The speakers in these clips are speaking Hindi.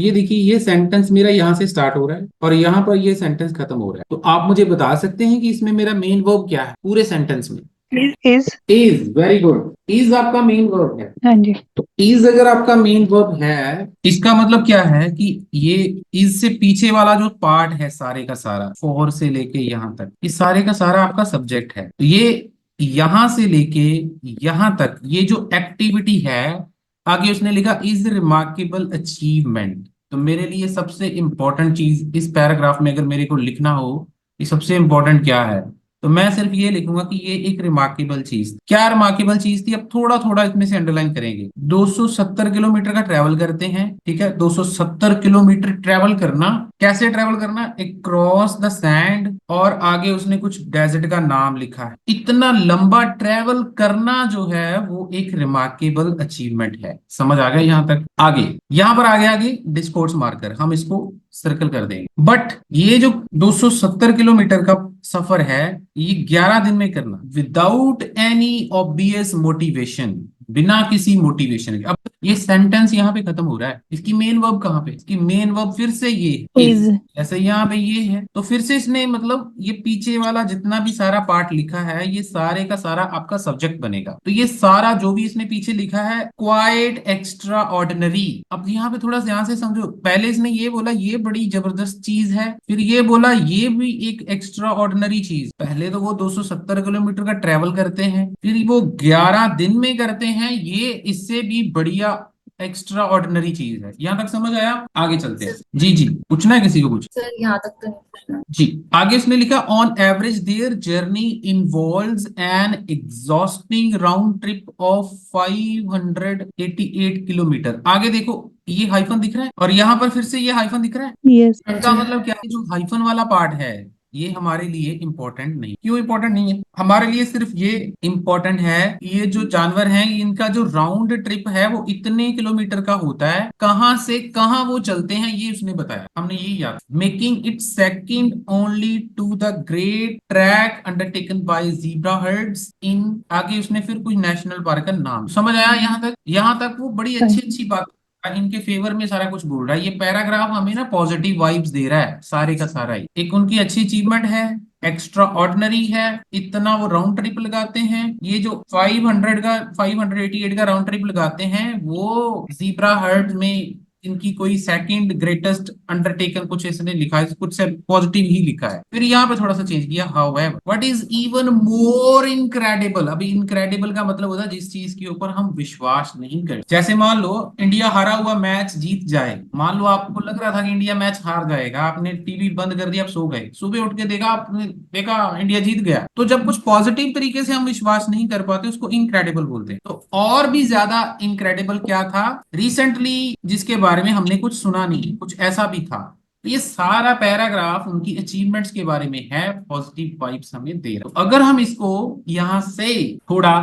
ये देखिए, ये सेंटेंस मेरा यहाँ से स्टार्ट हो रहा है और यहाँ पर ये सेंटेंस खत्म हो रहा है। तो आप मुझे बता सकते हैं कि इसमें मेरा मेन वर्ब क्या है पूरे सेंटेंस में? Is. Is, very good. Is आपका मेन वर्ब है। हाँ जी। तो इज अगर आपका मेन वर्ब है, इसका मतलब क्या है कि ये इज से पीछे वाला जो पार्ट है सारे का सारा, फॉर से लेके यहाँ तक, ये सारे का सारा आपका सब्जेक्ट है। तो ये यहां से लेके यहां तक ये जो एक्टिविटी है, आगे उसने लिखा इज रिमार्केबल अचीवमेंट। तो मेरे लिए सबसे इंपॉर्टेंट चीज इस पैराग्राफ में अगर मेरे को लिखना हो कि सबसे इंपॉर्टेंट क्या है, तो मैं सिर्फ ये लिखूंगा कि ये एक रिमार्केबल चीज। क्या रिमार्केबल चीज थी? अब थोड़ा थोड़ा इसमें से अंडरलाइन करेंगे। 270 किलोमीटर का ट्रेवल करते हैं, ठीक है। 270 किलोमीटर ट्रेवल करना, कैसे ट्रेवल करना? क्रॉस द सैंड, और आगे उसने कुछ डेजर्ट का नाम लिखा है। इतना लंबा ट्रेवल करना जो है वो एक रिमार्केबल अचीवमेंट है। समझ आ गया यहाँ तक? आगे यहाँ पर आगे आगे डिस्कोर्स मार्कर हम इसको सर्कल कर देंगे। बट ये जो 270 किलोमीटर का सफर है, ये 11 दिन में करना विदाउट एनी ऑब्वियस मोटिवेशन, बिना किसी मोटिवेशन के। अब ये सेंटेंस यहाँ पे खत्म हो रहा है। इसकी मेन वर्ब कहाँ पे? इसकी मेन वर्ब फिर से ये इज। इज, ऐसे यहाँ पे ये है। तो फिर से इसने मतलब ये पीछे वाला जितना भी सारा पार्ट लिखा है, ये सारे का सारा आपका सब्जेक्ट बनेगा। तो ये सारा जो भी इसने पीछे लिखा है क्वाइट एक्स्ट्रा ऑर्डिनरी। अब यहाँ पे थोड़ा ध्यान से समझो। पहले इसने ये बोला ये बड़ी जबरदस्त चीज है, फिर ये बोला ये भी एक एक्स्ट्रा ऑर्डिनरी चीज। पहले तो वो 270 किलोमीटर का ट्रेवल करते हैं, फिर वो 11 दिन में करते हैं, ये इससे भी बढ़िया एक्स्ट्रा ऑर्डिनरी चीज है। यहां तक समझ आया? आगे चलते हैं। जी जी, पूछना है किसी को कुछ? सर यहाँ तक तो नहीं पूछना जी। आगे उसने लिखा on average their journey involves N exhausting round trip of 588 kilometre. आगे देखो, ये हाइफन दिख रहा है और यहाँ पर फिर से ये हाइफन दिख रहा है। यस। इसका मतलब क्या है? जो हाइफन वाला पार्ट है ये हमारे लिए इंपॉर्टेंट नहीं। क्यों इंपॉर्टेंट नहीं है हमारे लिए? सिर्फ ये इंपॉर्टेंट है, ये जो जानवर हैं इनका जो राउंड ट्रिप है वो इतने किलोमीटर का होता है, कहां से कहां वो चलते हैं ये उसने बताया। हमने यही याद, making it second only to the great trek undertaken by zebra herds in. आगे उसने फिर कुछ नेशनल पार्क का नाम। समझ आया यहाँ तक? यहाँ तक वो बड़ी हाँ अच्छी जी। अच्छी बात इनके फेवर में सारा कुछ बोल रहा है। ये पैराग्राफ हमें ना पॉजिटिव वाइब्स दे रहा है सारे का सारा ही। एक उनकी अच्छी अचीवमेंट है, एक्स्ट्रा ऑर्डिनरी है, इतना वो राउंड ट्रिप लगाते हैं। ये जो 588 का राउंड ट्रिप लगाते हैं वो जीब्रा हर्ड में इनकी कोई सेकंड ग्रेटेस्ट अंडरटेकन कुछ इसने लिखा है, कुछ से पॉजिटिव ही लिखा है। फिर यहाँ पे थोड़ा सा चेंज किया, however what is even more incredible. अभी इनक्रेडिबल का मतलब होता है जिस चीज के ऊपर हम विश्वास नहीं करते। जैसे मान लो इंडिया हारा हुआ मैच जीत जाए, मान लो आपको लग रहा था कि इंडिया मैच हार जाएगा, आपने टीवी बंद कर दिया, आप सो गए, सुबह उठ के देखा, आपने देखा इंडिया जीत गया। तो जब कुछ पॉजिटिव तरीके से हम विश्वास नहीं कर पाते उसको इनक्रेडिबल बोलते हैं। तो और भी ज्यादा इनक्रेडिबल क्या था रिसेंटली जिसके बारे में हमने कुछ सुना नहीं, कुछ ऐसा भी था। तो ये सारा पैराग्राफ उनकी अचीवमेंट्स के बारे में है, पॉजिटिव वाइब्स हमें दे रहा है। तो अगर हम इसको यहां से थोड़ा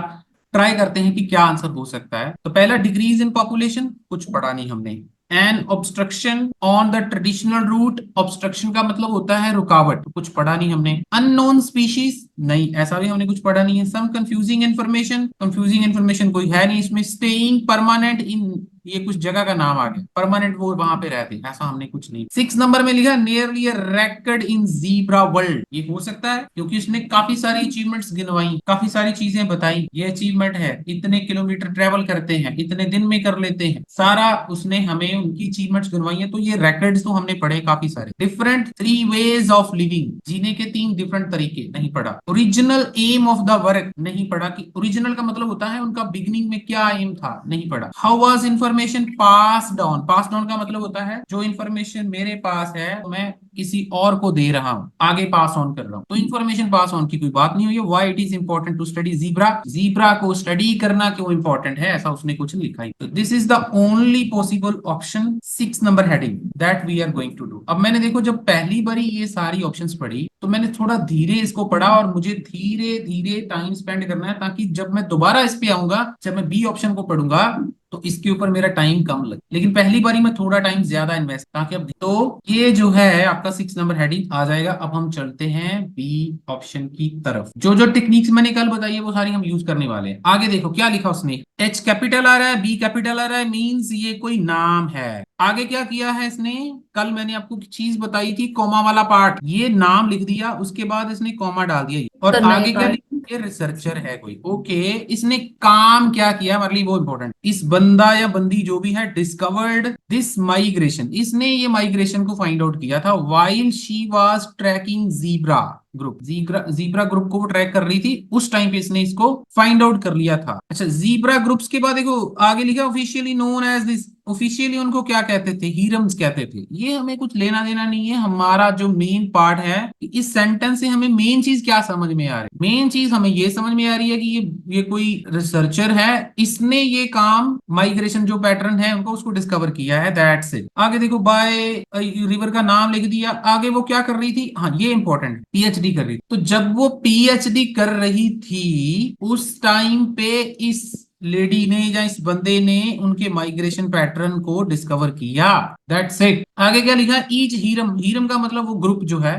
ट्राई करते हैं कि क्या आंसर हो सकता है, तो पहला डिक्रीज इन पॉपुलेशन, कुछ पढ़ा नहीं हमने। An obstruction on the traditional route, obstruction का मतलब होता है रुकावट, कुछ पढ़ा नहीं हमने। अननोन स्पीशीज, नहीं ऐसा भी हमने कुछ पढ़ा नहीं है। सम कंफ्यूजिंग इन्फॉर्मेशन, कंफ्यूजिंग इन्फॉर्मेशन कोई है नहीं इसमें। स्टेइंग परमानेंट इन, ये कुछ जगह का नाम आ गया, परमानेंट वो वहां पे रहते, ऐसा हमने कुछ नहीं। 6 नंबर में लिखा नियरली अ रेकॉर्ड इन जीब्रा वर्ल्ड। ये हो सकता है क्योंकि उसने काफी सारी अचीवमेंट्स गिनवाई, काफी सारी चीजें बताई। ये अचीवमेंट है, इतने किलोमीटर ट्रेवल करते हैं, इतने दिन में कर लेते हैं, सारा उसने हमें उनकी अचीवमेंट्स गिनवाई है। तो ये रेकॉर्ड्स तो हमने पढ़े काफी सारे। डिफरेंट 3 वेज ऑफ लिविंग, जीने के 3 डिफरेंट तरीके, नहीं पढ़ा। Original aim of the work, नहीं पढ़ा कि ओरिजिनल का मतलब होता है उनका बिगिनिंग में क्या एम था, नहीं पढ़ा। How was information passed on, passed on का मतलब होता है जो इंफॉर्मेशन मेरे पास है तो मैं किसी और को दे रहा हूं, आगे पास ऑन कर रहा हूं। तो इंफॉर्मेशन पास ऑन की कोई बात नहीं हुई है। Why it is important to study zebra, zebra को स्टडी करना क्यों इंपॉर्टेंट है, ऐसा उसने कुछ नहीं लिखा है। तो this is the only possible option 6 number heading that we are going to do. अब मैंने देखो जब पहली बारी ये सारी ऑप्शंस पढ़ी तो मैंने थोड़ा धीरे इसको पढ़ा और मुझे धीरे धीरे टाइम स्पेंड करना है, ताकि जब मैं दोबारा इस पे आऊंगा, जब मैं बी ऑप्शन को पढ़ूंगा तो इसके ऊपर मेरा टाइम कम लगे, लेकिन पहली बारी में थोड़ा टाइम ज्यादा इन्वेस्ट, ताकि अब तो ये जो है आपका 6 नंबर हेडिंग आ जाएगा। अब हम चलते हैं बी ऑप्शन की तरफ। जो जो टेक्निक्स मैंने कल बताई है वो सारी हम यूज करने वाले हैं। आगे देखो क्या लिखा उसने, एच कैपिटल आ रहा है, बी कैपिटल आ रहा है, मीन्स ये कोई नाम है। आगे क्या किया है इसने, कल मैंने आपको चीज बताई थी कॉमा वाला पार्ट, ये नाम लिख दिया, उसके बाद इसने कॉमा डाल दिया, और तो नए आगे क्या पार्ट। लिखा, ये रिसर्चर है कोई। ओके, इसने काम क्या किया, मतलब वो इंपॉर्टेंट, इस बंदा या बंदी जो भी है, डिस्कवर्ड दिस माइग्रेशन, इसने ये माइग्रेशन को फाइंड आउट किया था while she was tracking zebra group. Zebra zebra group को वो ट्रैक कर रही थी उस टाइम पे इसने इसको फाइंड आउट कर लिया था। अच्छा, जीब्रा ग्रुप्स के बाद देखो आगे लिखा officially known as this, officially उनको क्या कहते थे, हीरम्स कहते थे। ये हमें कुछ लेना देना नहीं है, हमारा जो मेन पार्ट है कि इस सेंटेंस से हमें मेन चीज क्या समझ में आ रही है। मेन चीज हमें ये समझ में आ रही है कि ये कोई रिसर्चर है, इसने ये काम माइग्रेशन जो पैटर्न है उनको उसको डिस्कवर किया है, दैट्स इट। आगे देखो बाय रिवर का नाम लिख दिया। आगे वो क्या कर रही थी, हाँ ये इंपॉर्टेंट, पीएचडी कर रही थी। तो जब वो पीएचडी कर रही थी उस टाइम पे इस लेडी ने या इस बंदे ने उनके माइग्रेशन पैटर्न को डिस्कवर किया, दैट्स इट। आगे क्या लिखा, ईच हीरम, हीरम का मतलब वो ग्रुप जो है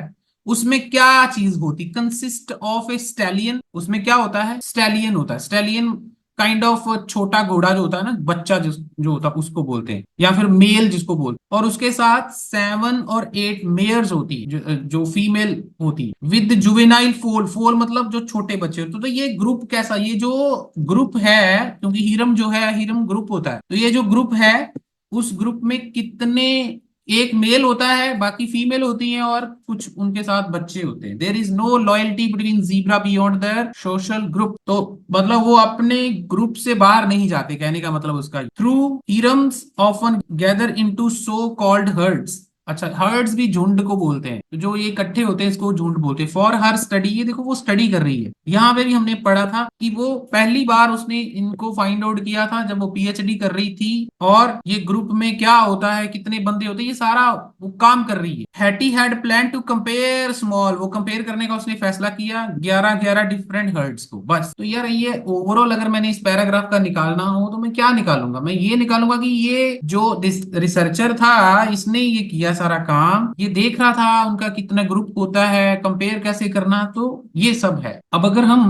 उसमें क्या चीज होती, कंसिस्ट ऑफ ए स्टैलियन, उसमें क्या होता है, स्टैलियन होता है। स्टैलियन काइंड ऑफ छोटा घोड़ा जो होता है ना, बच्चा जो होता है उसको बोलते हैं, या फिर मेल जिसको बोलते हैं। और उसके साथ 7 और 8 मेयर्स होती है, जो फीमेल होती है, विद जुवेनाइल फोल, फोल मतलब जो छोटे बच्चे होते हैं। तो ये ग्रुप कैसा, ये जो ग्रुप है, क्योंकि हीरम जो है हीरम ग्रुप होता है, तो ये जो ग्रुप है उस ग्रुप में कितने, एक मेल होता है, बाकी फीमेल होती हैं, और कुछ उनके साथ बच्चे होते हैं। There is no loyalty between zebra beyond their social group. तो मतलब वो अपने ग्रुप से बाहर नहीं जाते, कहने का मतलब उसका। Through harems often gather into so called herds. अच्छा, हर्ड्स भी झुंड को बोलते हैं, तो जो ये इकट्ठे होते हैं इसको झुंड बोलते हैं। फॉर हर स्टडी, ये देखो वो स्टडी कर रही है। यहाँ पे भी हमने पढ़ा था कि वो पहली बार उसने इनको फाइंड आउट किया था जब वो पीएचडी कर रही थी, और ये ग्रुप में क्या होता है, कितने बंदे होते हैं, ये सारा वो काम कर रही है। Hattie had plan to compare small, वो कंपेयर करने का उसने फैसला किया 11 11 डिफरेंट हर्ड्स को, बस। तो यार ये ओवरऑल अगर मैंने इस पैराग्राफ का निकालना हो तो मैं क्या निकालूंगा, मैं ये निकालूंगा कि ये जो रिसर्चर था इसने ये किया सारा काम, ये देख रहा था उनका कितना ग्रुप होता है, कंपेयर कैसे करना, तो ये सब है। अब अगर हम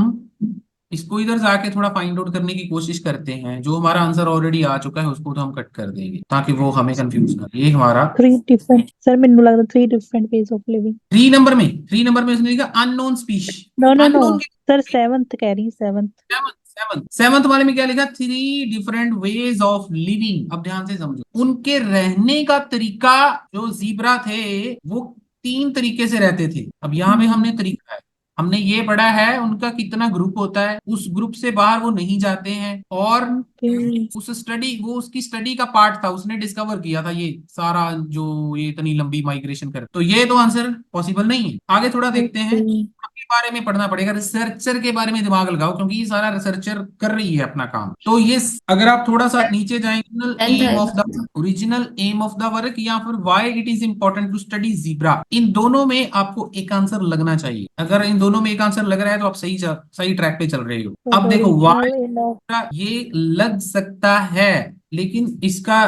इसको इधर जाके थोड़ा फाइंड आउट करने की कोशिश करते हैं, जो हमारा आंसर ऑलरेडी आ चुका है उसको तो हम कट कर देंगे ताकि वो हमें कंफ्यूज ना करे। ये हमारा थ्री डिफरेंट सर, मैंने लगता 3 different ways of living. 3 number में, 3 नंबर में उसने लिखा unknown species. No no no unknown, sir, seventh कह रही, सेवंथ। सेवंथ, सेवंथ, सेवंथ वाले में क्या लिखा, 3 डिफरेंट वेज ऑफ लिविंग। अब ध्यान से समझो, उनके रहने का तरीका, जो जीब्रा थे वो 3 तरीके से रहते थे। अब यहाँ पे हमने तरीका है, हमने ये पढ़ा है उनका कितना ग्रुप होता है, उस ग्रुप से बाहर वो नहीं जाते हैं, और ओके। उस स्टडी, वो उसकी स्टडी का पार्ट था, उसने डिस्कवर किया था ये सारा, जो ये इतनी लंबी माइग्रेशन कर, तो ये तो आंसर पॉसिबल नहीं है। आगे थोड़ा देखते ओके। हैं, के बारे में पढ़ना पड़ेगा, रिसर्चर के बारे में दिमाग लगाओ, क्योंकि ये सारा रिसर्चर कर रही है अपना काम। तो ये अगर आप थोड़ा सा नीचे जाएंगे, टेंथ एम ऑफ आएगा। The original aim of the work, या फिर why it is important to study zebra, इन दोनों में आपको एक आंसर लगना चाहिए। अगर इन दोनों में एक आंसर लग रहा है तो आप सही ट्रैक पे चल रहे हो। अब देखो ओरिजिनल व्हाई इन ऑफ। ये लग सकता है, लेकिन इसका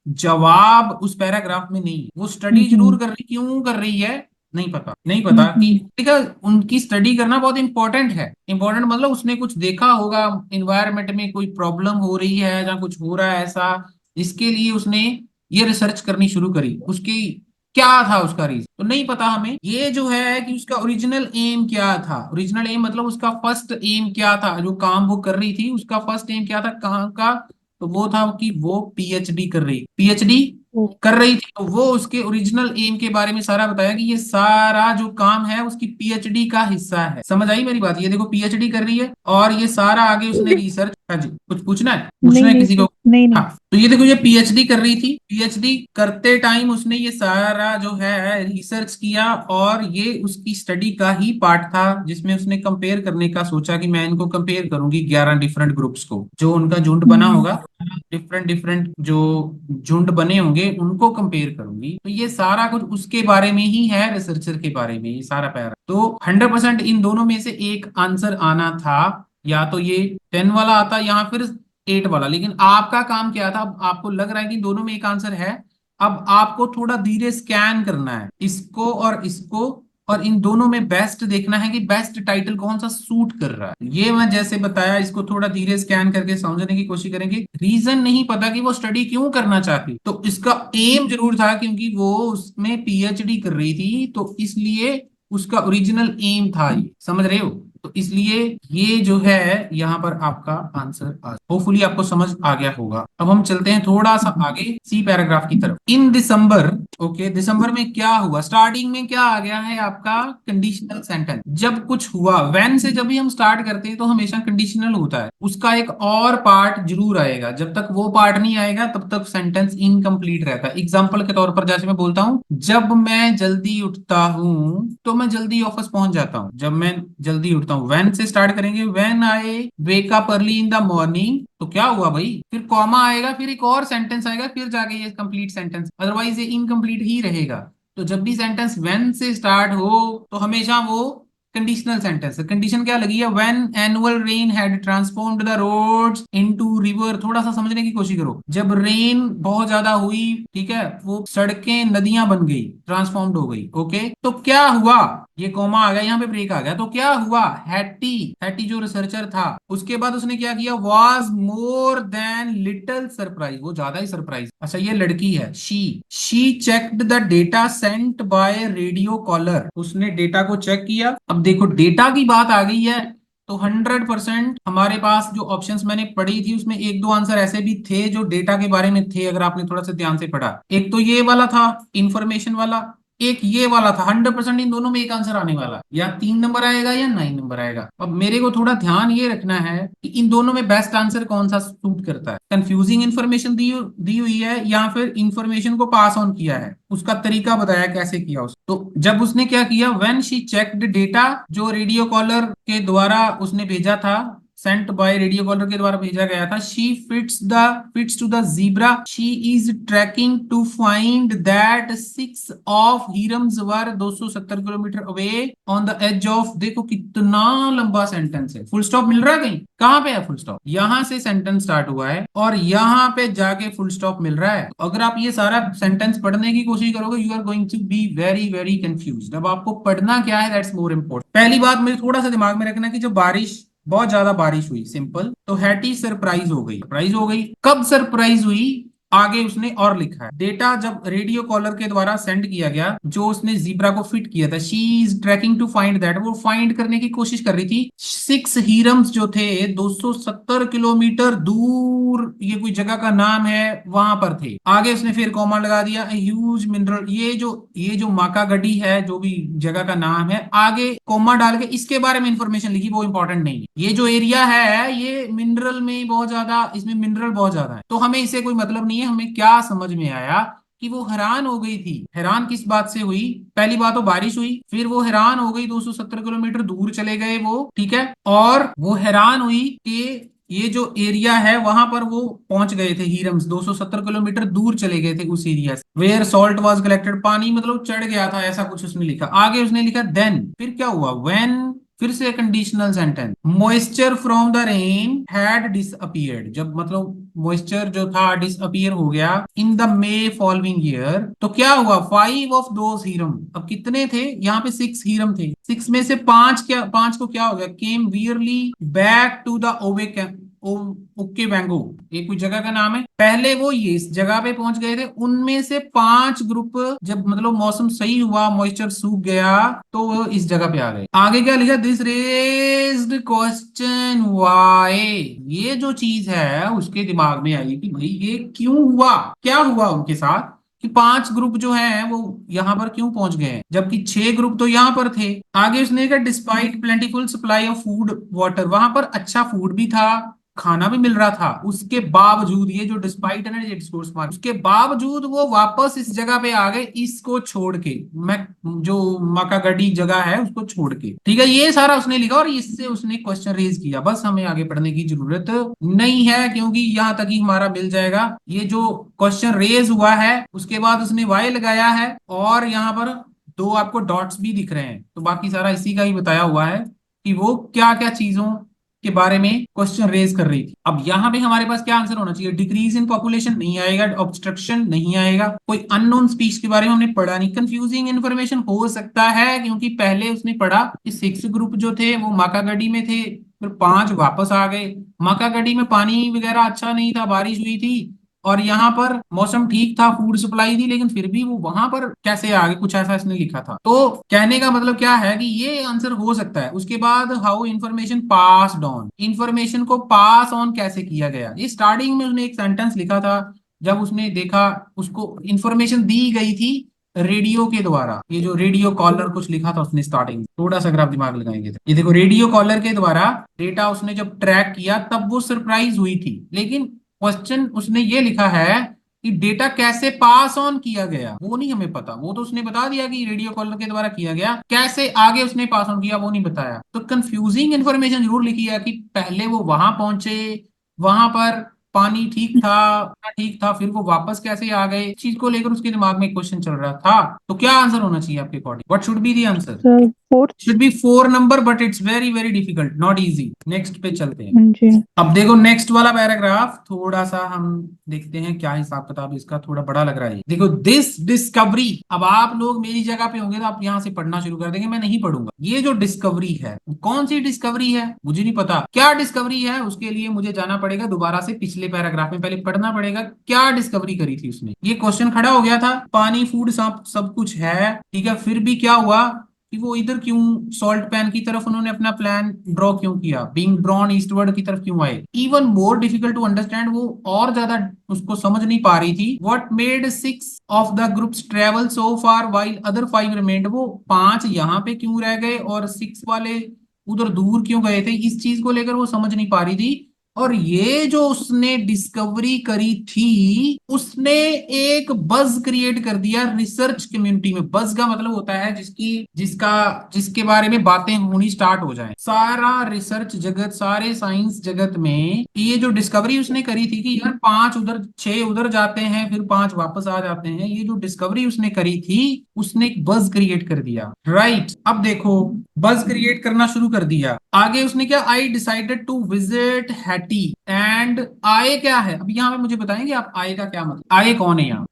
जवाब उस पैराग्राफ में नहीं है। वो स्टडी जरूर कर रही, क्यों कर रही है नहीं पता, नहीं पता कि देखा, उनकी स्टडी करना बहुत इंपॉर्टेंट है। इंपॉर्टेंट मतलब उसने कुछ देखा होगा इन्वायरमेंट में, कोई प्रॉब्लम हो रही है या कुछ हो रहा है ऐसा, इसके लिए उसने ये रिसर्च करनी शुरू करी। उसकी क्या था उसका रीजन तो नहीं पता हमें। ये जो है कि उसका ओरिजिनल एम क्या था, ओरिजिनल एम मतलब उसका फर्स्ट एम क्या था, जो काम वो कर रही थी उसका फर्स्ट एम क्या था, कहाँ का, तो वो था कि वो पीएचडी कर रही, पीएचडी कर रही थी। तो वो उसके ओरिजिनल एम के बारे में सारा बताया कि ये सारा जो काम है उसकी पीएचडी का हिस्सा है। समझ आई मेरी बात, ये देखो पीएचडी कर रही है और ये सारा आगे उसने रिसर्च। हाँ जी, कुछ पूछना है, पूछना नहीं है नहीं किसी सर, को। नहीं नहीं। हाँ, तो ये देखो ये पीएचडी कर रही थी, पीएचडी करते टाइम उसने ये सारा जो है रिसर्च किया, और ये उसकी स्टडी का ही पार्ट था जिसमें उसने कंपेयर करने का सोचा कि मैं इनको कंपेयर करूंगी 11 डिफरेंट ग्रुप्स को, जो उनका झुंड बना होगा, डिफरेंट डिफरेंट जो झुंड बने होंगे उनको कंपेयर करूंगी। तो ये सारा कुछ उसके बारे में ही है, रिसर्चर के बारे में ये सारा पैरा। तो 100% इन दोनों में से एक आंसर आना था, या तो ये 10 वाला आता, या फिर 8 वाला। लेकिन आपका काम क्या था, अब आपको लग रहा है कि दोनों में एक आंसर है, अब आपको थोड़ा धीरे स्कैन करना है इसको और इसको, और इन दोनों में बेस्ट देखना है कि बेस्ट टाइटल कौन सा सूट कर रहा है। ये मैं जैसे बताया, इसको थोड़ा धीरे स्कैन करके समझने की कोशिश करेंगे। रीजन नहीं पता कि वो स्टडी क्यों करना चाहती, तो इसका एम जरूर था, क्योंकि वो उसमें पीएचडी कर रही थी, तो इसलिए उसका ओरिजिनल एम था ये, समझ रहे हो। तो इसलिए ये जो है यहाँ पर आपका आंसर आ, होपफुली आपको समझ आ गया होगा। अब हम चलते हैं थोड़ा सा आगे सी पैराग्राफ की तरफ। इन दिसंबर, ओके, दिसंबर में क्या हुआ, स्टार्टिंग में क्या आ गया है आपका कंडीशनल सेंटेंस। जब कुछ हुआ, व्हेन से जब भी हम स्टार्ट करते हैं तो हमेशा कंडीशनल होता है, उसका एक और पार्ट जरूर आएगा। जब तक वो पार्ट नहीं आएगा तब तक सेंटेंस इनकम्प्लीट रहता है। एग्जाम्पल के तौर पर जैसे मैं बोलता हूं, जब मैं जल्दी उठता हूं तो मैं जल्दी ऑफिस पहुंच जाता हूं। जब मैं जल्दी उठता हूं, व्हेन से स्टार्ट करेंगे, when I wake up early in the morning, तो क्या हुआ भाई, फिर कॉमा आएगा, फिर एक और सेंटेंस आएगा, फिर जाके ये कंप्लीट सेंटेंस, अदरवाइज ये इनकम्प्लीट ही रहेगा। तो जब भी सेंटेंस व्हेन से स्टार्ट हो तो हमेशा वो कंडीशनल सेंटेंस है। कंडीशन क्या लगी है, when annual rain had transformed the roads into river. थोड़ा सा समझने की कोशिश करो, जब रेन बहुत ज्यादा हुई, ठीक है, वो सड़कें नदियां बन गई, ट्रांसफॉर्म्ड हो गई, ओके, तो क्या हुआ, ये कॉमा आ गया, यहाँ पे ब्रेक आ गया, तो क्या हुआ, हैटी, हैटी जो रिसर्चर था, उसके बाद उसने क्या किया, was more than little surprise, वो ज्यादा ही सरप्राइज। अच्छा ये लड़की है, she checked the data sent by radio collar, उसने डेटा को चेक किया। अब देखो डेटा की बात आ गई है, तो 100% हमारे पास जो ऑप्शंस मैंने पढ़ी थी उसमें एक दो आंसर ऐसे भी थे जो डेटा के बारे में थे, अगर आपने थोड़ा सा ध्यान से पढ़ा। एक तो ये वाला था इंफॉर्मेशन वाला, एक ये वाला था। 100% इन दोनों में एक आंसर आने वाला, या 3 नंबर आएगा या 9 नंबर आएगा। अब मेरे को थोड़ा ध्यान ये रखना है कि इन दोनों में बेस्ट आंसर कौन सा सूट करता है। कंफ्यूजिंग इंफॉर्मेशन दी हुई है या फिर इंफॉर्मेशन को पास ऑन किया है, उसका तरीका बताया कैसे किया उस। तो जब उसने क्या किया, व्हेन शी चेक्ड डेटा, जो रेडियो कॉलर के द्वारा उसने भेजा था, सेंट बाय रेडियो कॉलर के द्वारा भेजा गया था, she fits to the zebra, she is tracking to find that 6 of harems were 270 kilometre away on the edge of. देखो कितना लंबा सेंटेंस है, फुल स्टॉप मिल रहा है कहीं, कहां पे है फुल स्टॉप, यहां से सेंटेंस स्टार्ट हुआ है और यहां पे जाके फुल स्टॉप मिल रहा है। अगर आप ये सारा सेंटेंस पढ़ने की कोशिश करोगे, you are going to be very very confuse. अब आपको पढ़ना क्या है, दैट्स मोर इंपॉर्टेंट। पहली बात मुझे थोड़ा सा दिमाग में रखना कि जब बारिश, बहुत ज्यादा बारिश हुई, सिंपल, तो हैटी सरप्राइज हो गई, सरप्राइज हो गई। कब सरप्राइज हुई, आगे उसने और लिखा है, डेटा जब रेडियो कॉलर के द्वारा सेंड किया गया, जो उसने जीब्रा को फिट किया था, she is tracking to find that, वो फाइंड करने की कोशिश कर रही थी 6 हीरम्स जो थे 270 किलोमीटर दूर, ये कोई जगह का नाम है, वहां पर थे। आगे उसने फिर कॉमा लगा दिया, ह्यूज मिनरल, ये जो माका गड्डी है, जो भी जगह का नाम है, आगे कॉमा डाल के इसके बारे में इंफॉर्मेशन लिखी, वो इंपॉर्टेंट नहीं है। ये जो एरिया है ये मिनरल में बहुत ज्यादा, इसमें मिनरल बहुत ज्यादा है, तो हमें इससे कोई मतलब नहीं है। हमें क्या समझ में आया कि वो हैरान हो गई थी। हैरान किस बात से हुई, पहली बात तो बारिश हुई, फिर वो हैरान हो गई, 270 किलोमीटर दूर चले गए वो, ठीक है, और वो हैरान हुई कि ये जो एरिया है वहां पर वो पहुंच गए थे, हीरम्स 270 किलोमीटर दूर चले गए थे उस एरिया से। वेयर सॉल्ट वाज कलेक्टेड, पानी मतलब चढ़ गया था, ऐसा कुछ उसने लिखा। आगे उसने लिखा देन, फिर क्या हुआ, व्हेन, फिर से conditional sentence, moisture from the rain had disappeared, जब मतलब मॉइस्चर जो था डिसअपियर हो गया in the may following year, तो क्या हुआ, 5 ऑफ दोस हीरम, अब कितने थे यहाँ पे, 6 हीरम थे, 6 में से 5, क्या 5 को क्या हो गया, came wearily back to the Okavango, ये कोई जगह का नाम है। पहले वो ये इस जगह पे पहुंच गए थे, उनमें से 5 ग्रुप, जब मतलब मौसम सही हुआ, मॉइस्चर सूख गया, तो वो इस जगह पे आ गए। आगे क्या लिखा, दिस रेज्ड क्वेश्चन व्हाई, ये जो चीज है उसके दिमाग में आई कि भाई ये क्यों हुआ, क्या हुआ उनके साथ कि 5 ग्रुप जो है वो यहां पर क्यों पहुंच गए हैं, जबकि 6 ग्रुप तो यहां पर थे। आगे उसने कहा despite plentiful supply of food water, वहां पर अच्छा फूड भी था, खाना भी मिल रहा था, उसके बावजूद, ये जो डिस्पाइट है ना, ये डिस्कोर्स मार्क, उसके बावजूद वो वापस इस जगह पे आ गए, इसको छोड़ के, मैं जो मकागडी जगह है उसको छोड़ के, ठीक है, ये सारा उसने लिखा और इससे उसने क्वेश्चन रेज किया। बस हमें आगे पढ़ने की जरूरत नहीं है, क्योंकि यहां तक ही हमारा मिल जाएगा। ये जो क्वेश्चन रेज हुआ है उसके बाद उसने वाई लगाया है, और यहाँ पर 2 आपको डॉट्स भी दिख रहे हैं, तो बाकी सारा इसी का ही बताया हुआ है कि वो क्या क्या चीजों के बारे में क्वेश्चन रेज कर रही थी। अब यहाँ पे हमारे पास क्या आंसर होना चाहिए? डिक्रीज इन पॉपुलेशन नहीं आएगा, ऑब्स्ट्रक्शन नहीं आएगा, कोई अननोन स्पीच के बारे में हमने पढ़ा नहीं। कंफ्यूजिंग इन्फॉर्मेशन हो सकता है क्योंकि पहले उसने पढ़ा कि 6 ग्रुप जो थे वो माकागढ़ी में थे, फिर 5 वापस आ गए। माकागढ़ी में पानी वगैरह अच्छा नहीं था, बारिश हुई थी, और यहाँ पर मौसम ठीक था, फूड सप्लाई थी, लेकिन फिर भी वो वहां पर कैसे आ गए, कुछ ऐसा इसने लिखा था। तो कहने का मतलब क्या है कि ये आंसर हो सकता है। उसके बाद how information passed on, information को पास ऑन कैसे किया गया। ये स्टार्टिंग में उसने एक सेंटेंस लिखा था, जब उसने देखा उसको इंफॉर्मेशन दी गई थी रेडियो के द्वारा। ये जो रेडियो कॉलर कुछ लिखा था उसने स्टार्टिंग में, थोड़ा सा अगर आप दिमाग लगाएंगे तो ये देखो, रेडियो कॉलर के द्वारा डेटा उसने जब ट्रैक किया तब वो सरप्राइज हुई थी। लेकिन क्वेश्चन उसने ये लिखा है कि डेटा कैसे पास ऑन किया गया वो नहीं हमें पता। वो तो उसने बता दिया कि रेडियो कॉलर के द्वारा किया गया, कैसे आगे उसने पास ऑन किया वो नहीं बताया। तो कंफ्यूजिंग इंफॉर्मेशन जरूर लिखी है कि पहले वो वहां पहुंचे, वहां पर पानी ठीक था, फिर वो वापस कैसे आ गए, इस चीज को लेकर उसके दिमाग में क्वेश्चन चल रहा था। तो क्या आंसर होना चाहिए आपके according? What should be the answer? Sir fourth. Should be 4 number, but it's very very difficult, not easy. Next पे चलते हैं। हाँ जी। अब देखो नेक्स्ट वाला पैराग्राफ, थोड़ा सा हम देखते हैं क्या हिसाब किताब इसका, थोड़ा बड़ा लग रहा है। देखो, दिस डिस्कवरी, अब आप लोग मेरी जगह पे होंगे तो आप यहां से पढ़ना शुरू कर देंगे, मैं नहीं पढ़ूंगा। ये जो डिस्कवरी है, कौन सी डिस्कवरी है मुझे नहीं पता। क्या डिस्कवरी है उसके लिए मुझे जाना पड़ेगा दोबारा से पिछले पैराग्राफ में, पहले पढ़ना पड़ेगा क्या डिस्कवरी करी थी उसने। ये क्वेश्चन खड़ा हो गया था, पानी फूड सब कुछ है, ठीक है, फिर भी क्या हुआ कि वो इधर क्यों, सॉल्ट पैन की तरफ उन्होंने अपना प्लान ड्रॉ क्यों किया, बीइंग ड्रॉन ईस्टवर्ड की तरफ क्यों आए। Even more difficult to understand, वो और ज्यादा उसको समझ नहीं पा रही थी। What made 6 of the groups travel so far while other 5 remained, वो 5 यहाँ पे क्यों रह गए और 6 वाले उधर दूर क्यों गए थे, इस चीज को लेकर वो समझ नहीं पा रही थी। और ये जो उसने डिस्कवरी करी थी, उसने एक बज क्रिएट कर दिया रिसर्च कम्युनिटी में। बज का मतलब होता है जिसके बारे में बातें होनी स्टार्ट हो जाए। सारा रिसर्च जगत, सारे साइंस जगत में ये जो डिस्कवरी उसने करी थी कि यार 5 उधर 6 उधर जाते हैं, फिर 5 वापस आ जाते हैं, ये जो डिस्कवरी उसने करी थी उसने एक बज क्रिएट कर दिया। राइट, अब देखो बज क्रिएट करना शुरू कर दिया। आगे उसने क्या, I decided to visit Hattie and आए क्या है, अब यहाँ पे मुझे बताएंगे आप आए का क्या मतलब, आए कौन है यहाँ।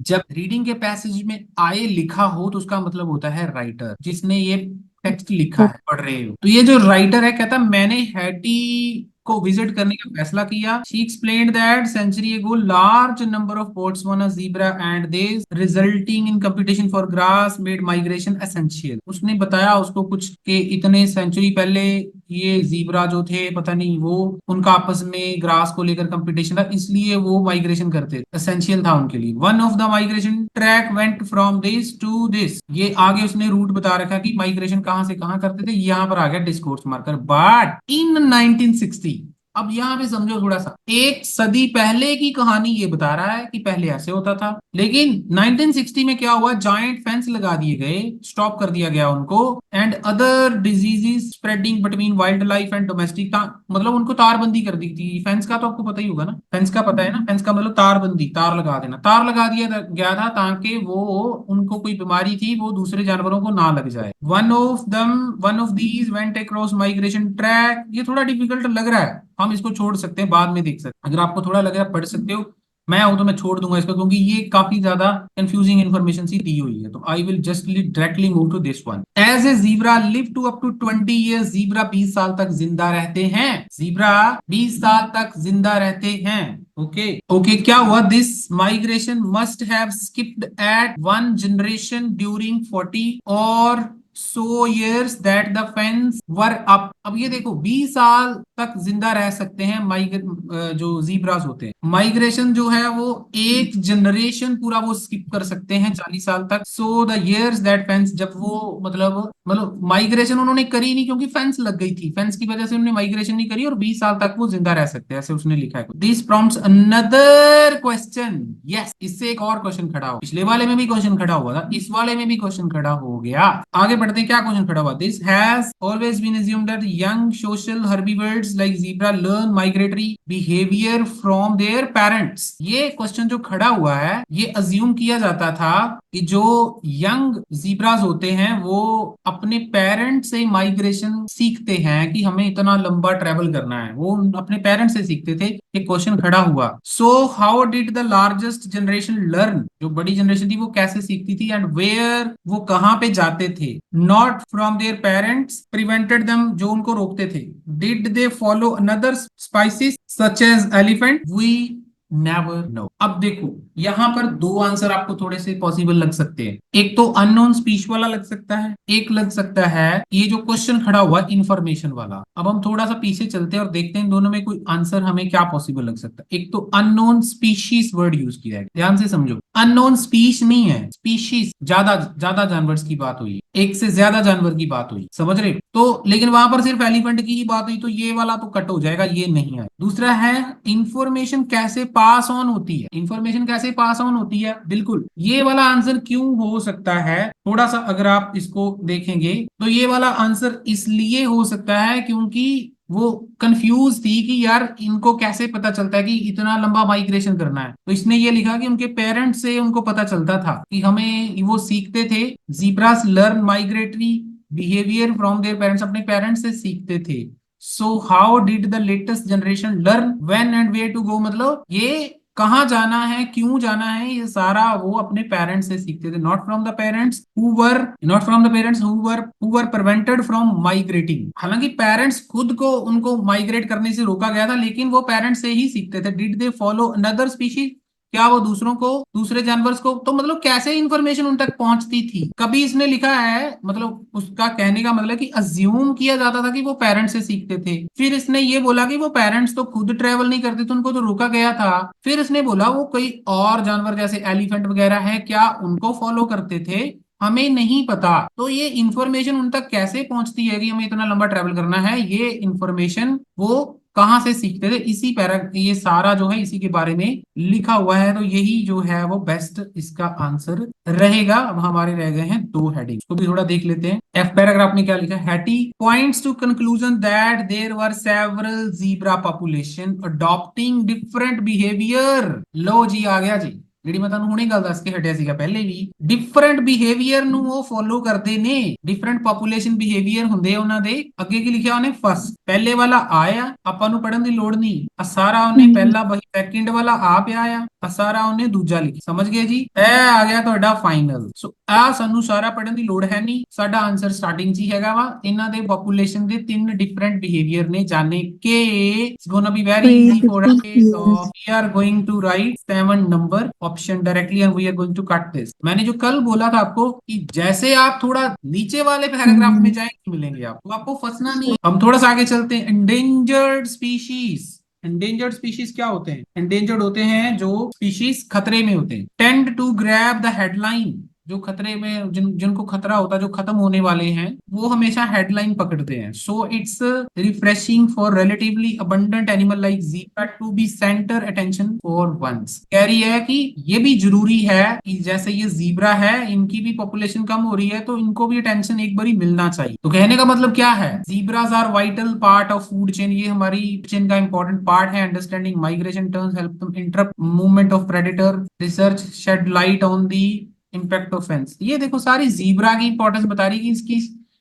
जब रीडिंग के पैसेज में आए लिखा हो तो उसका मतलब होता है राइटर, जिसने ये टेक्स्ट लिखा है, पढ़ रहे हो। तो ये जो राइटर है कहता मैंने हैटी को विजिट करने का फैसला किया। शी एक्सप्लेन्ड दैट सेंचुरी एगो large number of Botswana zebra and this resulting in competition for grass made migration essential. उसने बताया उसको कुछ के इतने सेंचुरी पहले ये जीब्रा जो थे, पता नहीं वो, उनका आपस में ग्रास को लेकर कंपटीशन था, इसलिए वो माइग्रेशन करते, एसेंशियल था उनके लिए। One of the migration track went from this to this, ये आगे उसने रूट बता रखा कि माइग्रेशन कहां से कहां करते थे, यहां पर आ गया डिस्कोर्स मार्कर। बट इन 1960, अब यहां पे समझो थोड़ा सा, एक सदी पहले की कहानी ये बता रहा है कि पहले ऐसे होता था, लेकिन 1960 में क्या हुआ, जायंट फेंस लगा दिए गए, स्टॉप कर दिया गया उनको, and other diseases spreading between wild life and domestic, मतलब उनको तारबंदी कर दी थी। फेंस का तो आपको पता ही होगा ना, फेंस का पता है ना, फेंस का मतलब तारबंदी, तार लगा देना, तार लगा दिया गया था ताकि वो, उनको कोई बीमारी थी वो दूसरे जानवरों को ना लग जाए। One of these went across migration track, ये थोड़ा डिफिकल्ट लग रहा है, हम इसको छोड़ सकते हैं, बाद में देख सकते हैं। अगर आपको थोड़ा लग रहा है पढ़ सकते हो, मैं हूं तो मैं छोड़ दूंगा इसको, क्योंकि ये काफी ज्यादा कंफ्यूजिंग इन्फॉर्मेशन सी दी हुई है। तो I will just directly move to this one. As a zebra live to up to 20 years, जीब्रा 20 साल तक जिंदा रहते हैं, जीब्रा 20 साल तक जिंदा रहते हैं। ओके ओके, क्या हुआ, this migration must have skipped at 1 generation during 40 or so years that the fence were up. अब ये देखो 20 साल तक जिंदा रह सकते हैं जो जीब्रास होते हैं। माइग्रेशन जो है वो एक जनरेशन पूरा वो स्किप कर सकते हैं 40 साल तक। So the years that fence, जब वो मतलब माइग्रेशन उन्होंने करी नहीं क्योंकि फेंस लग गई थी, फेंस की वजह से उन्होंने माइग्रेशन नहीं करी और 20 साल तक वो जिंदा रह सकते हैं, ऐसे उसने लिखा है। This prompts another question, yes, इससे एक और क्वेश्चन खड़ा हो, पिछले वाले में भी क्वेश्चन खड़ा हुआ था, इस वाले में भी क्वेश्चन खड़ा हो गया। आगे बढ़ते पढ़ते हैं क्या क्वेश्चन खड़ा हुआ। This has always been assumed that young social herbivores like zebra learn migratory behavior from their parents। ये क्वेश्चन जो खड़ा हुआ है ये अज्यूम किया जाता था कि जो यंग जीब्रास होते हैं वो अपने पेरेंट से माइग्रेशन सीखते हैं कि हमें इतना लंबा ट्रेवल करना है, वो अपने पेरेंट से सीखते थे। ये क्वेश्चन खड़ा हुआ। सो how did the largest generation learn, जो बड़ी जनरेशन थी वो कैसे सीखती थी, एंड वेयर वो कहाँ पे जाते थे। Not from their parents prevented them, जो उनको रोकते थे। Did they follow another species such as elephant, we never know. अब देखो यहां पर दो आंसर आपको थोड़े से पॉसिबल लग सकते हैं। एक तो अननोन स्पीच वाला लग सकता है, एक लग सकता है ये जो क्वेश्चन खड़ा हुआ इंफॉर्मेशन वाला। अब हम थोड़ा सा पीछे चलते हैं और देखते हैं इन दोनों में कोई आंसर हमें क्या पॉसिबल लग सकता है। एक तो अननोन स्पीशीज वर्ड यूज किया है, ध्यान से समझो। अननोन स्पीच नहीं है, स्पीशीज, ज्यादा ज्यादा जानवर की बात हुई, एक से ज्यादा जानवर की बात हुई, समझ रहे हो? तो लेकिन वहां पर सिर्फ एलिफेंट की ही बात हुई, तो ये वाला तो कट हो जाएगा, ये नहीं है। दूसरा है इंफॉर्मेशन कैसे पास ऑन होती है, इंफॉर्मेशन कैसे पास ऑन होती है, बिल्कुल ये वाला आंसर क्यों हो सकता है। थोड़ा सा अगर आप इसको देखेंगे तो ये वाला आंसर इसलिए हो सकता है क्योंकि वो कंफ्यूज थी कि यार इनको कैसे पता चलता है कि इतना लंबा माइग्रेशन करना है। तो इसने ये लिखा कि उनके पेरेंट्स से उनको पता चलता था कि हमें, वो सीखते थे। Zebras learn migratory behaviour from their parents, अपने पेरेंट्स से सीखते थे। So how did the latest generation learn when and where to go, मतलब ये कहाँ जाना है, क्यों जाना है, ये सारा वो अपने पेरेंट्स से सीखते थे। Not from the parents who were, not from the parents who were prevented from migrating. हालांकि पेरेंट्स खुद को उनको माइग्रेट करने से रोका गया था, लेकिन वो पेरेंट्स से ही सीखते थे। Did they follow another species, क्या वो दूसरों को, दूसरे जानवर को, तो मतलब कैसे इंफॉर्मेशन उन तक पहुंचती थी। कभी इसने लिखा है, मतलब उसका कहने का मतलब कि अज्यूम किया जाता था कि वो पेरेंट्स से सीखते थे। फिर इसने ये बोला कि वो पेरेंट्स तो खुद ट्रेवल नहीं करते थे, उनको तो रोका गया था। फिर इसने बोला वो कोई और जानवर जैसे एलिफेंट वगैरह है क्या उनको फॉलो करते थे, हमें नहीं पता। तो ये इंफॉर्मेशन उन तक कैसे पहुंचती है कि हमें इतना लंबा ट्रेवल करना है, ये इंफॉर्मेशन वो कहाँ से सीखते थे, इसी पैरा, ये सारा जो है इसी के बारे में लिखा हुआ है। तो यही जो है वो बेस्ट इसका आंसर रहेगा। अब हमारे रह गए हैं दो हेडिंग, को भी थोड़ा देख लेते हैं। एफ पैराग्राफ में क्या लिखा है। हैटी points to conclusion that there were several zebra population adopting different behaviour. लो जी आ गया जी, ਜਿਹੜੀ ਮੈਂ ਤੁਹਾਨੂੰ ਹੁਣੇ ਗੱਲ ਦੱਸ ਕੇ ਹਟਿਆ ਸੀਗਾ ਪਹਿਲੇ ਵੀ। ਡਿਫਰੈਂਟ ਬਿਹੇਵੀਅਰ ਨੂੰ ਉਹ ਫੋਲੋ ਕਰਦੇ ਨੇ, ਡਿਫਰੈਂਟ ਪੋਪੂਲੇਸ਼ਨ ਬਿਹੇਵੀਅਰ ਹੁੰਦੇ ਆ ਉਹਨਾਂ ਦੇ। ਅੱਗੇ ਕੀ ਲਿਖਿਆ ਉਹਨੇ, ਫਸਟ ਪਹਿਲੇ ਵਾਲਾ ਆਇਆ, ਆਪਾਂ ਨੂੰ ਪੜਨ ਦੀ ਲੋੜ ਨਹੀਂ। ਆ ਸਾਰਾ ਉਹਨੇ ਪਹਿਲਾ ਬਹੀ, ਸੈਕਿੰਡ ਵਾਲਾ ਆ ਪਿਆ ਆ ਸਾਰਾ ਉਹਨੇ ਦੂਜਾ ਲਿਖਿਆ, ਸਮਝ ਗਏ ਜੀ। ਇਹ ਆ ਗਿਆ ਤੁਹਾਡਾ ਫਾਈਨਲ। ਸੋ ਆ ਸਾਨੂੰ ਸਾਰਾ ਪੜਨ ਦੀ ਲੋੜ ਹੈ ਨਹੀਂ, ਸਾਡਾ ਆਨਸਰ ਸਟਾਰਟਿੰਗ 'ਚ ਹੀ ਹੈਗਾ ਵਾ। ਇਹਨਾਂ ਦੇ ਪੋਪੂਲੇਸ਼ਨ ਦੇ ਤਿੰਨ ਡਿਫਰੈਂਟ ਬਿਹੇਵੀਅਰ ਨੇ, ਜਾਣੇ ਕਿ it's gonna be very easy for us. So we are going to write 7 number option directly and we are going to cut this. मैंने जो कल बोला था आपको कि जैसे आप थोड़ा नीचे वाले पैराग्राफ में जाएंगे मिलेंगे आपको, आपको फंसना नहीं। हम थोड़ा सा आगे चलते हैं। एंडेंजर्ड स्पीशीज, एंडेंजर्ड स्पीशीज क्या होते हैं? एंडेंजर्ड होते हैं जो स्पीशीज खतरे में होते हैं। Tend to grab the headline, जो खतरे में, जिनको खतरा होता है, जो खत्म होने वाले हैं, वो हमेशा हेडलाइन पकड़ते हैं। So it's refreshing for relatively abundant animal like zebra to be centre attention for once. कह रही है कि ये भी जरूरी है कि जैसे ये ज़ीब्रा है, इनकी भी पॉपुलेशन कम हो रही है, तो इनको भी अटेंशन एक बार मिलना चाहिए। तो कहने का मतलब क्या है, zebras are vital part of food chain, ये हमारी चेन का इंपॉर्टेंट पार्ट है। Understanding migration turns help them interrupt movement of predator. Research shed light on the impact of fence. ये देखो सारी जीब्रा की इंपॉर्टेंस बता रही है कि इसकी,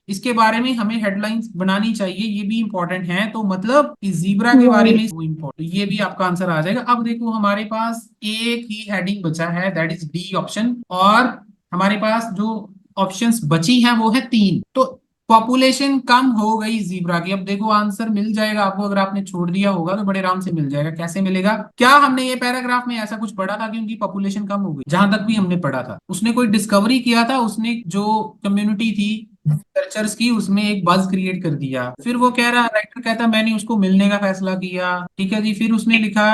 इसके बारे में हमें हेडलाइंस बनानी चाहिए, ये भी इंपॉर्टेंट है। तो मतलब कि जीब्रा के बारे में इंपॉर्टेंट, ये भी आपका आंसर आ जाएगा। अब देखो हमारे पास एक ही हेडिंग बचा है, दैट इज डी ऑप्शन, और हमारे पास जो ऑप्शंस बची हैं वो है 3। तो पॉपुलेशन कम हो गई जीब्रा की। अब देखो आंसर मिल जाएगा आपको, अगर आपने छोड़ दिया होगा तो बड़े आराम से मिल जाएगा। कैसे मिलेगा? क्या हमने ये पैराग्राफ में ऐसा कुछ पढ़ा था कि उनकी पॉपुलेशन कम हो गई? जहां तक भी हमने पढ़ा था, उसने कोई डिस्कवरी किया था, उसने जो कम्युनिटी थी रिसर्चर्स की, उसमें एक बज क्रिएट कर दिया। फिर वो कह रहा, राइटर कहता मैंने उसको मिलने का फैसला किया, ठीक है जी। फिर उसने लिखा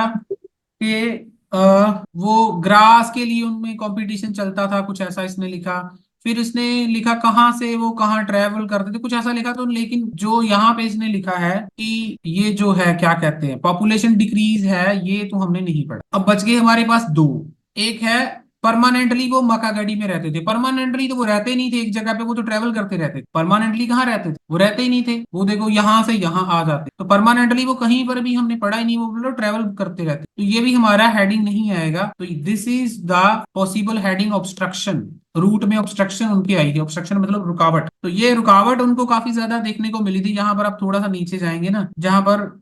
कि वो ग्रास के लिए उनमें कंपटीशन चलता था, कुछ ऐसा इसने लिखा। फिर इसने लिखा कहाँ से वो कहाँ ट्रेवल करते थे, कुछ ऐसा लिखा। तो लेकिन जो यहाँ पे इसने लिखा है कि ये जो है क्या कहते हैं, पॉपुलेशन डिक्रीज है, ये तो हमने नहीं पढ़ा। अब बच गए हमारे पास दो। एक है परमानेंटली वो मकागढ़ी में रहते थे। परमानेंटली तो वो रहते नहीं थे एक जगह पे, वो तो ट्रेवल करते रहते थे। परमानेंटली कहाँ रहते थे, वो रहते ही नहीं थे। वो देखो यहाँ से यहाँ आ जाते, तो परमानेंटली वो कहीं पर भी हमने पढ़ा ही नहीं, वो बोलो ट्रेवल करते रहते। तो ये भी हमारा हेडिंग नहीं आएगा। तो this is the possible heading obstruction. Route में ऑब्स्ट्रक्शन उनकी आई थी, ऑब्स्ट्रक्शन मतलब रुकावट। तो ये रुकावट उनको काफी ज्यादा देखने को मिली थी। यहाँ पर आप थोड़ा सा नीचे जाएंगे ना, जहां पर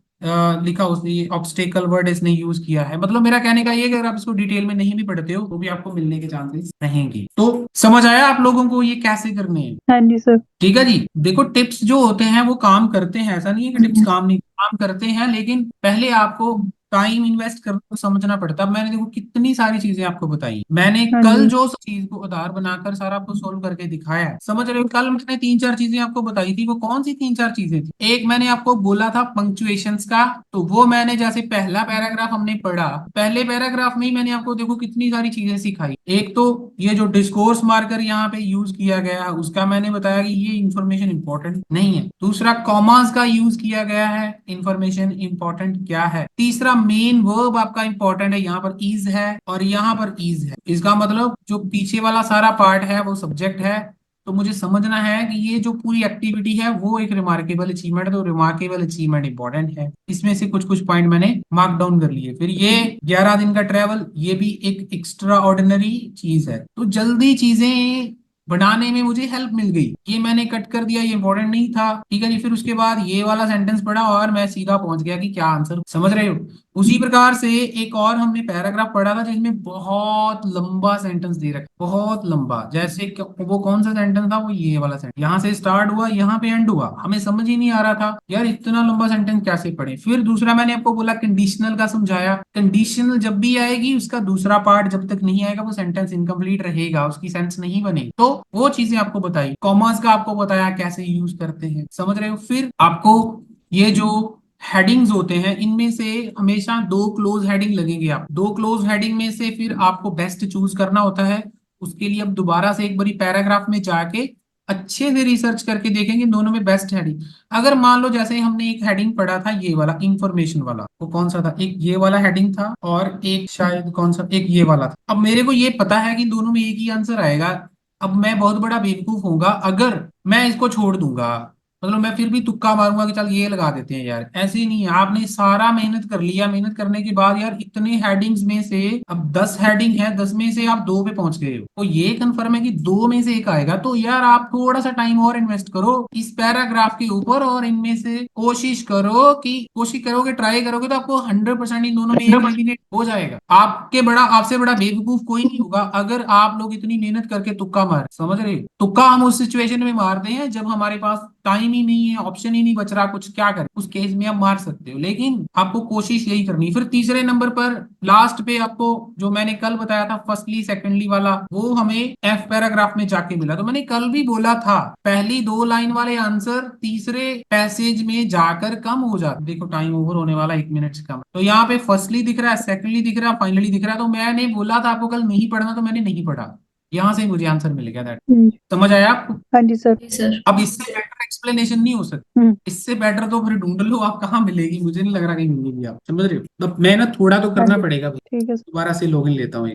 लिखा उसने ऑब्स्टेकल वर्ड इसने यूज किया है। मतलब मेरा कहने का ये है कि अगर आप इसको डिटेल में नहीं भी पढ़ते हो तो भी आपको मिलने के चांसेस रहेंगे। तो समझ आया आप लोगों को ये कैसे करने हैं? हाँ जी सर। ठीक है जी। देखो टिप्स जो होते हैं वो काम करते हैं, ऐसा नहीं है कि टिप्स काम नहीं काम करते हैं, लेकिन पहले आपको टाइम इन्वेस्ट करना तो समझना पड़ता है। अब मैंने देखो कितनी सारी चीजें आपको बताई, मैंने हाँ कल जी। जो चीज को आधार बनाकर सारा आपको सोल्व करके दिखाया है, समझ रहे हो। कल मैंने तीन चार चीजें आपको बताई थी, वो कौन सी तीन चार चीजें थी? एक मैंने आपको बोला था पंक्चुएशंस का, तो वो मैंने जैसे पहला पैराग्राफ हमने पढ़ा, पहले पैराग्राफ में ही मैंने आपको देखो कितनी सारी चीजें सिखाई। एक तो ये जो डिस्कोर्स मार्कर यहाँ पे यूज किया गया है उसका मैंने बताया कि ये इंफॉर्मेशन इंपॉर्टेंट नहीं है। दूसरा कॉमास का यूज किया गया है, इंफॉर्मेशन इंपॉर्टेंट क्या है। तीसरा मेन वर्ब आपका इंपॉर्टेंट है, यहाँ पर इज है और यहाँ पर इज है। इसका मतलब जो पीछे वाला सारा पार्ट है वो सब्जेक्ट है। तो मुझे समझना है कि ये जो पूरी एक्टिविटी है वो एक रिमार्केबल अचीवमेंट है, तो रिमार्केबल अचीवमेंट इंपॉर्टेंट है। इसमें से कुछ कुछ पॉइंट मैंने मार्क डाउन कर लिए। फिर ये 11 दिन का ट्रेवल, ये भी एक एक्स्ट्रा ऑर्डिनरी चीज है। तो जल्दी चीजें बनाने में मुझे हेल्प मिल गई, ये मैंने कट कर दिया, ये इंपॉर्टेंट नहीं था। ठीक है जी। फिर उसके बाद ये वाला सेंटेंस पढ़ा और मैं सीधा पहुंच गया कि क्या आंसर, समझ रहे हो। उसी प्रकार से एक और हमने पैराग्राफ पढ़ा था जिसमें बहुत लंबा सेंटेंस दे रखा, बहुत लंबा। जैसे वो कौन सा सेंटेंस था, वो ये वाला सेंटेंस, यहाँ से स्टार्ट हुआ यहाँ पे एंड हुआ, हमें समझ ही नहीं आ रहा था यार इतना लंबा सेंटेंस कैसे पढ़े। फिर दूसरा मैंने आपको बोला कंडीशनल का समझाया, कंडीशनल जब भी आएगी उसका दूसरा पार्ट जब तक नहीं आएगा वो सेंटेंस इनकम्प्लीट रहेगा, उसकी सेंस नहीं बनेगी। तो वो चीजें आपको बताई। कॉमर्स का आपको बताया कैसे यूज करते हैं, समझ रहे हो। फिर आपको ये जो हेडिंग्स होते हैं इनमें से हमेशा दो क्लोज हेडिंग लगेंगे। आप दो क्लोज हेडिंग में से फिर आपको बेस्ट चूज करना होता है। उसके लिए अब दोबारा से एक बारी पैराग्राफ में जाके अच्छे से रिसर्च करके देखेंगे दोनों में बेस्ट हेडिंग। अगर मान लो जैसे हमने एक हेडिंग पढ़ा था ये वाला इंफॉर्मेशन वाला, वो कौन सा था, एक ये वाला हेडिंग था और एक शायद कौन सा, एक ये वाला था। अब मेरे को ये पता है कि दोनों में एक ही आंसर आएगा। अब मैं बहुत बड़ा बेवकूफ होऊंगा अगर मैं इसको छोड़ दूंगा, मतलब मैं फिर भी तुक्का मारूंगा कि चल ये लगा देते हैं यार। ऐसे ही नहीं है, आपने सारा मेहनत कर लिया, मेहनत करने के बाद यार इतने हेडिंग्स में से अब 10 हेडिंग है, 10 में से आप दो पे पहुंच गए हो, तो ये कंफर्म है कि दो में से एक आएगा। तो यार आप थोड़ा सा टाइम और इन्वेस्ट करो इस पैराग्राफ के ऊपर और इनमें से कोशिश करोगे, ट्राई करोगे तो आपको 100% इन दोनों में एक एलिमिनेट हो जाएगा। आपसे बड़ा बेवकूफ कोई नहीं होगा अगर आप लोग इतनी मेहनत करके तुक्का मार, समझ रहे हो। तुक्का हम उस सिचुएशन में मारते हैं जब हमारे पास टाइम ही नहीं है, ऑप्शन ही नहीं बच रहा कुछ, क्या करें, उस केस में आप मार सकते हो, लेकिन आपको कोशिश यही करनी है। फिर तीसरे नंबर पर लास्ट पे आपको जो मैंने कल बताया था फर्स्टली सेकेंडली वाला, वो हमें एफ पैराग्राफ में जाके मिला। तो मैंने कल भी बोला था पहली दो लाइन वाले आंसर तीसरे पैसेज में जाकर कम हो जाते। देखो टाइम ओवर होने वाला, 1 मिनट से कम। तो यहाँ पे फर्स्टली दिख रहा है, सेकेंडली दिख रहा है, फाइनली दिख रहा है। तो मैंने बोला था आपको कल नहीं पढ़ना, तो मैंने नहीं पढ़ा, यहाँ से मुझे आंसर मिल गया। दैट हम्म, समझ आया आपको। हाँ जी सर। जी सर। अब इससे बेटर एक्सप्लेनेशन नहीं हो सकती। हम्म, इससे बेटर तो फिर ढूंढ लो, आप कहाँ मिलेगी, मुझे नहीं लग रहा कहीं मिलेगी। आप समझ रहे हो, तो मेहनत थोड़ा तो हाँ करना जी पड़ेगा भाई। ठीक है सर। दोबारा से लॉगिन लेता हूँ।